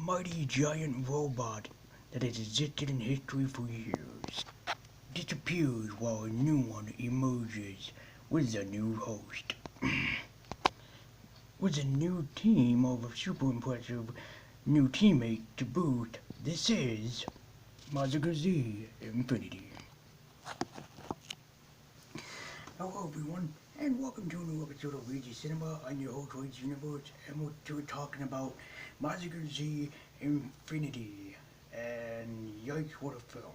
mighty giant robot that has existed in history for years disappears while a new one emerges with a new host. With a new team of super impressive new teammates to boot, this is Mazinger Z Infinity. Hello everyone, and welcome to a new episode of Reggie Cinema. I'm your host, Reggie Universe, and we're talking about Mazinger Z Infinity. And yikes, what a film.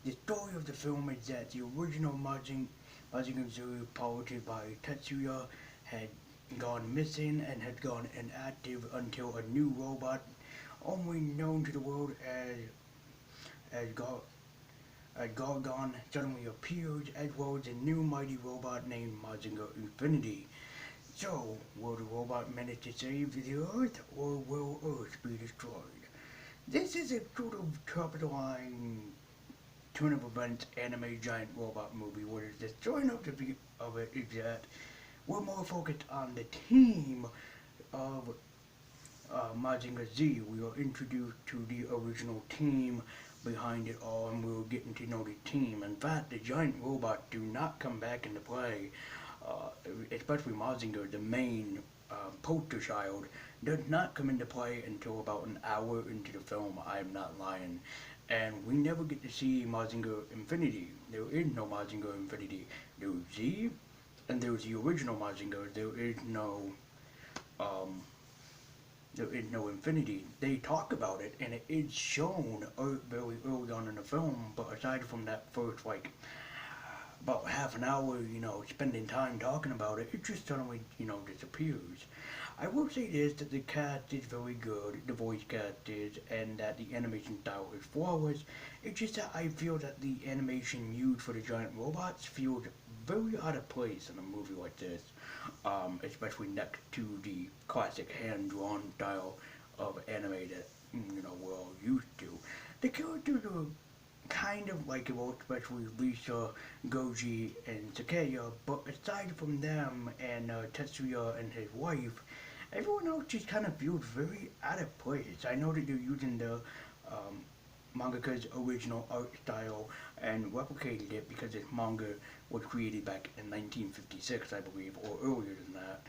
The story of the film is that the original Mazinger Z, piloted by Tetsuya, had gone missing and had gone inactive until a new robot, only known to the world as Gargon, suddenly appeared, as well as a new mighty robot named Mazinger Infinity. So, will the robot manage to save the Earth, or will Earth be destroyed? This is a sort of top-of-the-line turn of events anime giant robot movie where the story of it is that we're more focused on the team of Mazinger Z. We are introduced to the original team behind it all, and we're getting to know the team. In fact, the giant robots do not come back into play, uh, especially Mazinger, the main poster child, does not come into play until about an hour into the film. I'm not lying. And we never get to see Mazinger Infinity. There is no Mazinger Infinity. There's Z, and there's the original Mazinger. Um, there is no Infinity. They talk about it, and it is shown very early on in the film. But aside from that first about half an hour, spending time talking about it, it just suddenly, disappears. I will say this, that the cast is very good, the voice cast is, and that the animation style is flawless. It's just that I feel that the animation used for the giant robots feels very out of place in a movie like this, especially next to the classic hand-drawn style of anime that, we're all used to. The characters are kind of likable, especially Lisa, Goji, and Takeya, but aside from them and Tetsuya and his wife, everyone else just kind of feels very out of place. I know that they're using the um, mangaka's original art style and replicated it because this manga was created back in 1956, I believe, or earlier than that,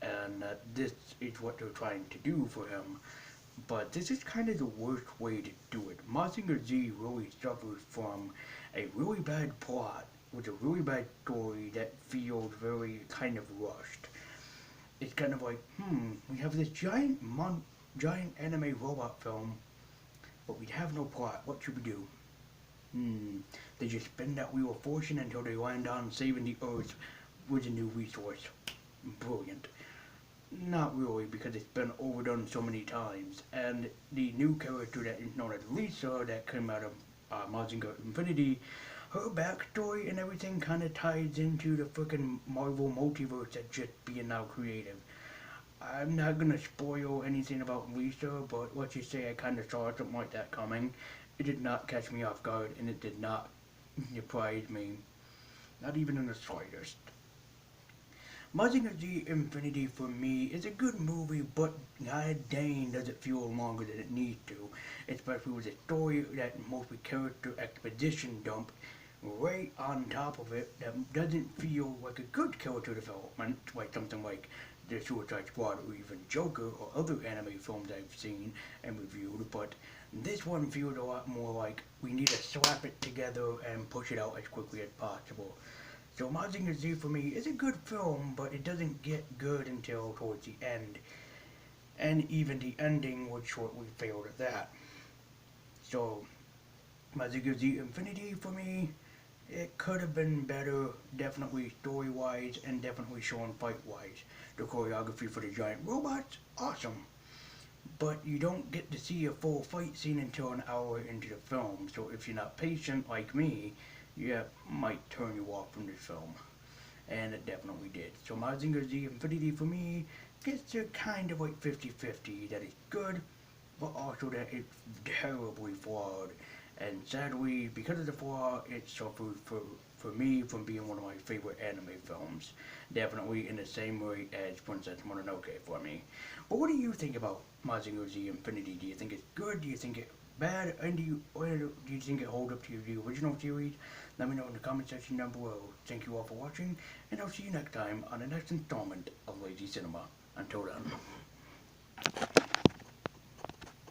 and this is what they're trying to do for him. But this is kind of the worst way to do it. Mazinger Z really suffers from a really bad plot with a really bad story that feels very kind of rushed. It's kind of like, we have this giant anime robot film, but we have no plot. What should we do? They just spin that wheel of fortune until they land on saving the Earth with a new resource. Brilliant. Not really, because it's been overdone so many times. And the new character that is known as Lisa, that came out of Mazinger Infinity, her backstory and everything kind of ties into the freaking Marvel multiverse that's just being now created. I'm not gonna spoil anything about Lisa, but let's just say I kind of saw something like that coming. It did not catch me off guard, and it did not surprise me, not even in the slightest. Mazinger Z Infinity for me is a good movie, but god dang does it feel longer than it needs to, especially with a story that mostly character exposition dump right on top of it that doesn't feel like a good character development, like something like the Suicide Squad or even Joker or other anime films I've seen and reviewed, but this one feels a lot more like we need to slap it together and push it out as quickly as possible. So Mazinger Z for me is a good film, but it doesn't get good until towards the end. And even the ending was shortly failed at that. So Mazinger Z Infinity for me, it could have been better, definitely story-wise and definitely shown fight-wise. The choreography for the giant robots, awesome. But you don't get to see a full fight scene until an hour into the film, so if you're not patient like me, you might turn you off from this film. And it definitely did. So Mazinger Z Infinity for me gets to kind of like 50-50, that it's good, but also that it's terribly flawed. And sadly, because of the flaw, it suffered for me from being one of my favorite anime films. Definitely in the same way as Princess Mononoke for me. But what do you think about Mazinger Z Infinity? Do you think it's good? Do you think it's bad? And do you think it holds up to the original series? Let me know in the comment section down below. Thank you all for watching, and I'll see you next time on the next installment of Lazy Cinema. Until then.